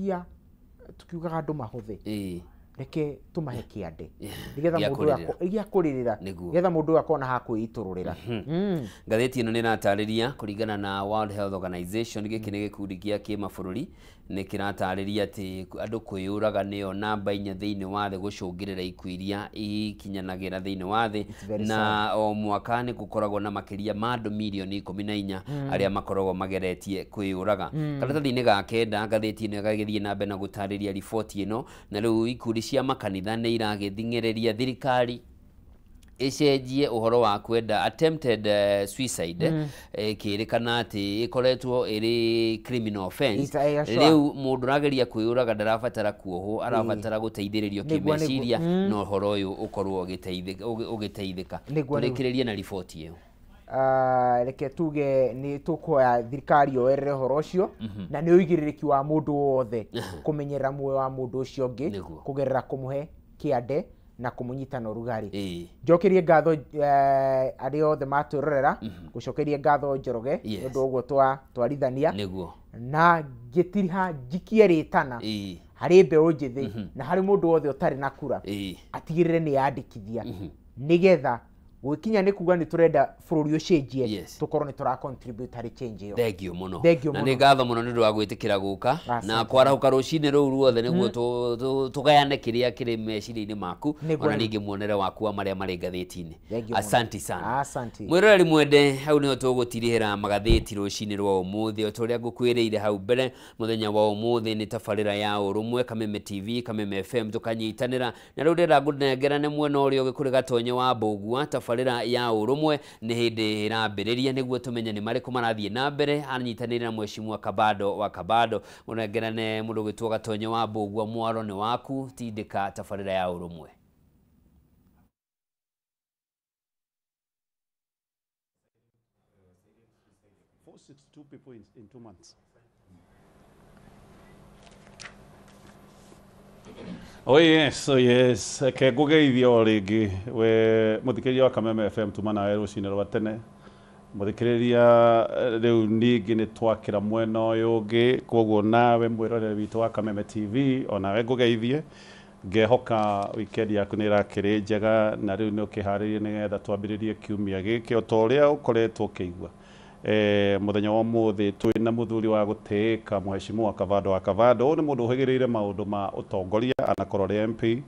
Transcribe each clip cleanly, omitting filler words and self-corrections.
twaragia tukiugaga andu mahuthe reke tumahe kiande nigetha mundu ya kuririra nigetha mundu akona ha kwitururira ngatheti ino niratarĩria kũringana na World Health Organization gĩkĩ nĩ gĩkundi gĩa kĩmabũrũri nĩ kĩratarĩria atĩ andũ kwĩyũraga nĩyo namba 4 thĩinĩ wa thĩ gũcũngĩrĩra ikuũ iria ikinyanagĩra thĩinĩ wa thĩ na o mwaka nĩ gũkoragwo na makĩria ma andũ milioni 14 arĩa makoragwo mageretie kwĩyũraga karatathi-inĩ ga kenda ngatheti ino gagĩthiĩ na mbere na gũtarĩria riboti ĩno na rĩu ikundi cia makanitha nĩ iragĩthing'ĩrĩria thirikari icenjie uhoro wa kwenda attempted suicide kĩrĩkana atĩ ĩkoretwo ĩrĩ criminal offense rĩu mũndũ rageria kwĩyũraga ndarabatara kuohwo arabatara gũteithĩrĩrio kĩmeciria na uhoro ũyũ ũkorwo ũgĩteithĩka tũrĩkĩrĩrie na riboti ĩyo reke tuge ni tukoya thirikari yoerere horo ucio na ni uigĩrĩrĩki wa mundu wothe kumenyera muoyo wa mundu ucio ũngĩ kugerera kumuhe kiande na kumunyita na rugari njokerie ngatho ari othe matwirorera gucokerie ngatho Njoroge ndu ũguo twarithania na ngĩtiriha njikie ritana hari mbeũ njithi na hari mundu wothe utari na kura atigirire ni yandikithia nigetha gwikinya ni kuga ni turenda bururi ucenjie tukorwo ni tura contribute hari change iyo thengio muno na ni ngatho muno ni ndu wa gwitikira guka na kwarahuka rucini ruu ruothe niguo tugayane kiria kiri meciria-ini maku ona ningi muonere waku wa maria mari ngatheti-ini asante sana mwiroreri mwende hau niho tugutirihira magatheti rucini rwa umuthi otoria ngukwiriire hau mbere muthenya wa umuthi ni tabarira ya urumwe Kameme TV Kameme FM tukanyitanira na riu ndira ngunengerane mwena uria ugikuri gatonye wa Mbugua tabarira ya urumwe ni hindi irambiriria niguo tumenye ni mariko marathie na mbere anyitanire na mheshimiwa Kabado wa Kabado unengerane mundu gitwo gatonye wa Mbugua mwaro ni waku tindika tabarira ya urumwe 462 people in 2 months. Oh yes, ke gugeithio ringi we muthikiriria wa Kameme FM tumana weru cine rwa tene muthikiriria riu ningi ni twakira mwena uyu ungi koguo nawe mwirorere witu wa Kameme TV ona we ngugeithie ngehoka weekend yaku ni rakiri njega na riu ni ukiharirie nigetha twambiririe kiumia giki otoria ukoretwo ukigwa muthenya wa muthi twina muthuri wa guteka mheshimiwa Kavado wa Kavado ni mundu uhigireire maundu ma utongoria anakorore MP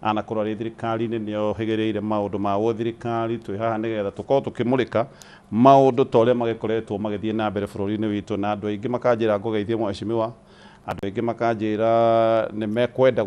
anakorore thirikari ni uhigireire maundu ma thirikari twi haha nigetha tukorwo tukimurika maundu toria magikoretwo magithie na mbere bururi-ini witu na andu aingi makanjira ngugeithie mheshimiwa andu aingi makanjira ni mekwenda